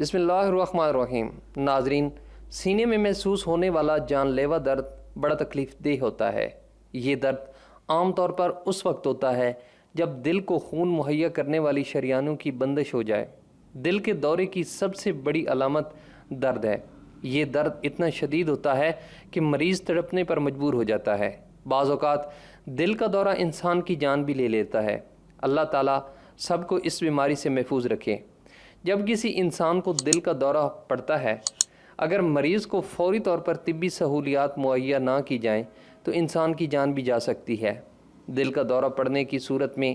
بسم اللہ الرحمن الرحیم۔ ناظرین، سینے میں محسوس ہونے والا جان لیوا درد بڑا تکلیف دہ ہوتا ہے۔ یہ درد عام طور پر اس وقت ہوتا ہے جب دل کو خون مہیا کرنے والی شریانوں کی بندش ہو جائے۔ دل کے دورے کی سب سے بڑی علامت درد ہے۔ یہ درد اتنا شدید ہوتا ہے کہ مریض تڑپنے پر مجبور ہو جاتا ہے۔ بعض اوقات دل کا دورہ انسان کی جان بھی لے لیتا ہے۔ اللہ تعالیٰ سب کو اس بیماری سے محفوظ رکھے۔ جب کسی انسان کو دل کا دورہ پڑتا ہے، اگر مریض کو فوری طور پر طبی سہولیات مہیا نہ کی جائیں تو انسان کی جان بھی جا سکتی ہے۔ دل کا دورہ پڑنے کی صورت میں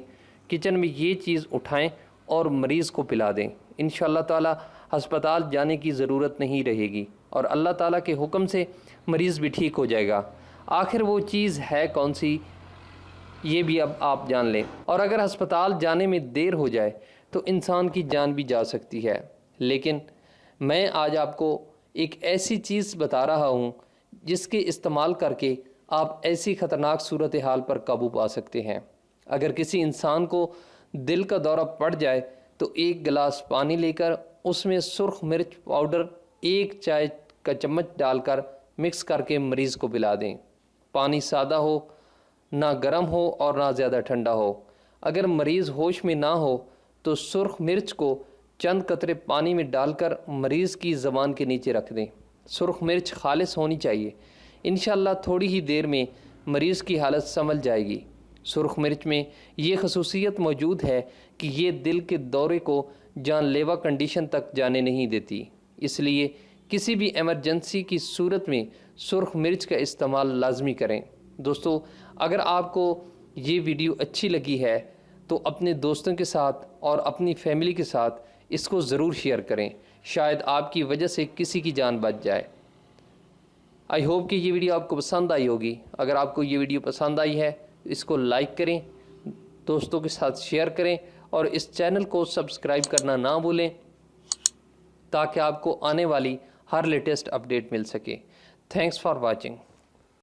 کچن میں یہ چیز اٹھائیں اور مریض کو پلا دیں۔ انشاءاللہ تعالی ہسپتال جانے کی ضرورت نہیں رہے گی اور اللہ تعالیٰ کے حکم سے مریض بھی ٹھیک ہو جائے گا۔ آخر وہ چیز ہے کون سی، یہ بھی اب آپ جان لیں۔ اور اگر ہسپتال جانے میں دیر ہو جائے تو انسان کی جان بھی جا سکتی ہے۔ لیکن میں آج آپ کو ایک ایسی چیز بتا رہا ہوں جس کے استعمال کر کے آپ ایسی خطرناک صورتحال پر قابو پا سکتے ہیں۔ اگر کسی انسان کو دل کا دورہ پڑ جائے تو ایک گلاس پانی لے کر اس میں سرخ مرچ پاؤڈر 1 چائے کا چمچ ڈال کر مکس کر کے مریض کو پلا دیں۔ پانی سادہ ہو، نہ گرم ہو اور نہ زیادہ ٹھنڈا ہو۔ اگر مریض ہوش میں نہ ہو تو سرخ مرچ کو چند قطرے پانی میں ڈال کر مریض کی زبان کے نیچے رکھ دیں۔ سرخ مرچ خالص ہونی چاہیے۔ انشاءاللہ تھوڑی ہی دیر میں مریض کی حالت سنبھل جائے گی۔ سرخ مرچ میں یہ خصوصیت موجود ہے کہ یہ دل کے دورے کو جان لیوا کنڈیشن تک جانے نہیں دیتی۔ اس لیے کسی بھی ایمرجنسی کی صورت میں سرخ مرچ کا استعمال لازمی کریں۔ دوستو، اگر آپ کو یہ ویڈیو اچھی لگی ہے تو اپنے دوستوں کے ساتھ اور اپنی فیملی کے ساتھ اس کو ضرور شیئر کریں۔ شاید آپ کی وجہ سے کسی کی جان بچ جائے۔ آئی ہوپ کہ یہ ویڈیو آپ کو پسند آئی ہوگی۔ اگر آپ کو یہ ویڈیو پسند آئی ہے تو اس کو لائک کریں، دوستوں کے ساتھ شیئر کریں اور اس چینل کو سبسکرائب کرنا نہ بھولیں تاکہ آپ کو آنے والی ہر لیٹسٹ اپڈیٹ مل سکے۔ Thanks for watching.